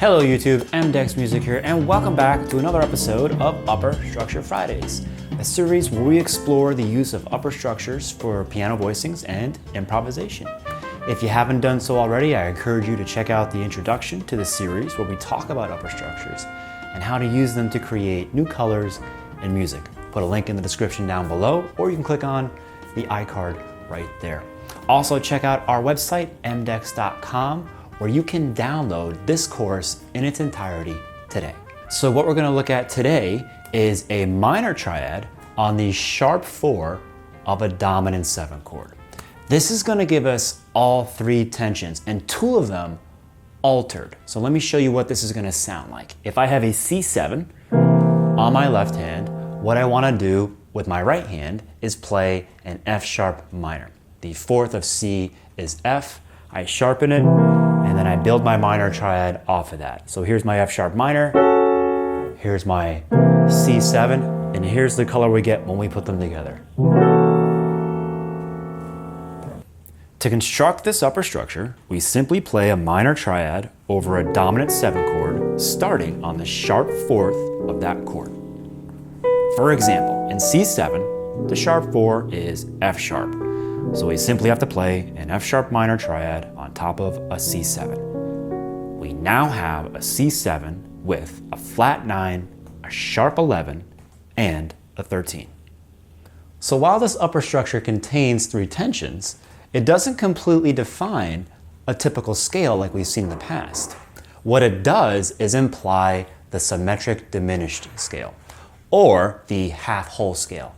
Hello YouTube, MDEX Music here, and welcome back to another episode of Upper Structure Fridays, a series where we explore the use of upper structures for piano voicings and improvisation. If you haven't done so already, I encourage you to check out the introduction to the series where we talk about upper structures and how to use them to create new colors and music. Put a link in the description down below, or you can click on the iCard right there. Also check out our website, mdex.com, where you can download this course in its entirety today. So what we're going to look at today is a minor triad on the sharp 4 of a dominant 7 chord. This is going to give us all 3 tensions and 2 of them altered. So let me show you what this is going to sound like. If I have a C7 on my left hand, what I want to do with my right hand is play an F sharp minor. The 4th of C is F, I sharpen it, and then I build my minor triad off of that. So here's my F sharp minor, here's my C7, and here's the color we get when we put them together. To construct this upper structure, we simply play a minor triad over a dominant 7 chord, starting on the sharp 4th of that chord. For example, in C7, the sharp 4 is F sharp. So we simply have to play an F sharp minor triad on top of a C7. We now have a C7 with a flat 9, a sharp 11, and a 13. So while this upper structure contains 3 tensions, it doesn't completely define a typical scale like we've seen in the past. What it does is imply the symmetric diminished scale, or the half whole scale,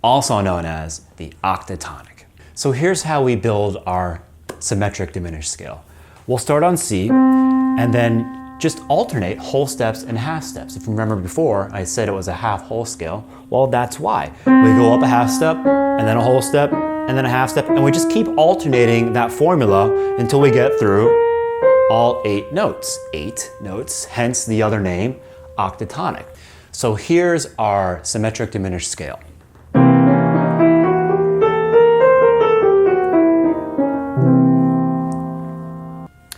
also known as the octatonic. So here's how we build our symmetric diminished scale. We'll start on C and then just alternate whole steps and half steps. If you remember before, I said it was a half whole scale. Well, that's why. We go up a half step and then a whole step and then a half step, and we just keep alternating that formula until we get through all 8 notes. 8 notes, hence the other name, octatonic. So here's our symmetric diminished scale.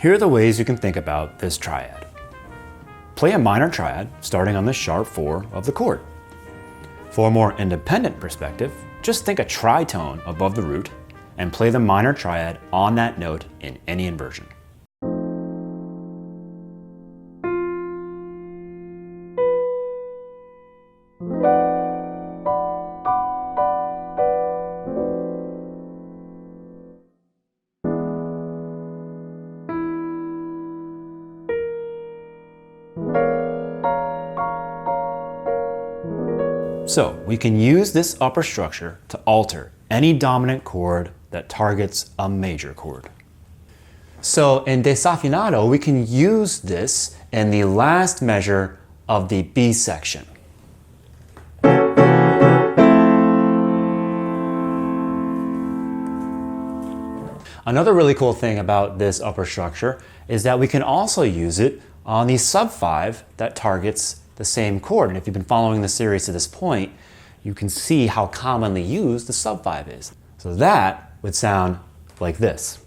Here are the ways you can think about this triad. Play a minor triad starting on the sharp 4 of the chord. For a more independent perspective, just think a tritone above the root and play the minor triad on that note in any inversion. So we can use this upper structure to alter any dominant chord that targets a major chord. So in Desafinado, we can use this in the last measure of the B section. Another really cool thing about this upper structure is that we can also use it on the sub 5 that targets the same chord. And if you've been following the series to this point, you can see how commonly used the sub 5 is. So that would sound like this.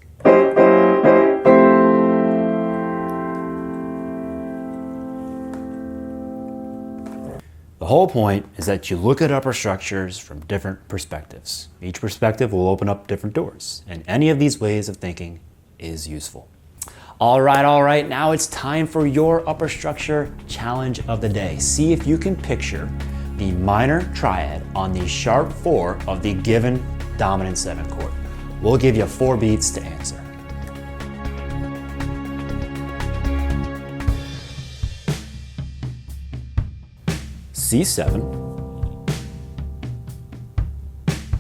The whole point is that you look at upper structures from different perspectives. Each perspective will open up different doors, and any of these ways of thinking is useful. All right, now it's time for your upper structure challenge of the day. See if you can picture the minor triad on the sharp 4 of the given dominant 7 chord. We'll give you 4 beats to answer. C7,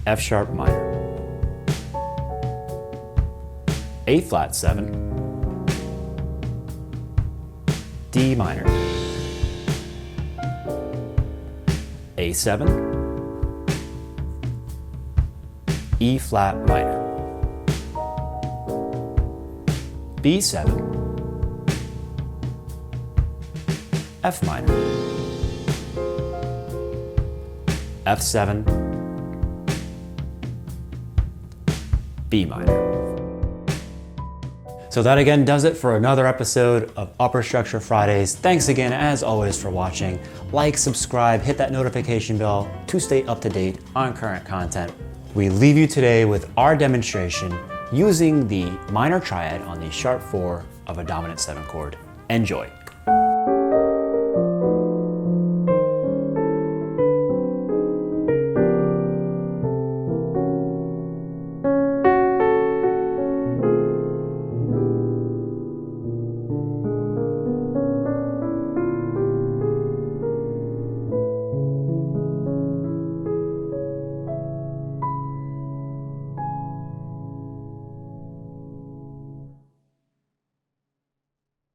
F sharp minor, A flat 7, D minor, A7, E flat minor, B7, F minor, F7, B minor. So that again does it for another episode of Upper Structure Fridays. Thanks again, as always, for watching. Like, subscribe, hit that notification bell to stay up to date on current content. We leave you today with our demonstration using the minor triad on the sharp 4 of a dominant 7 chord. Enjoy.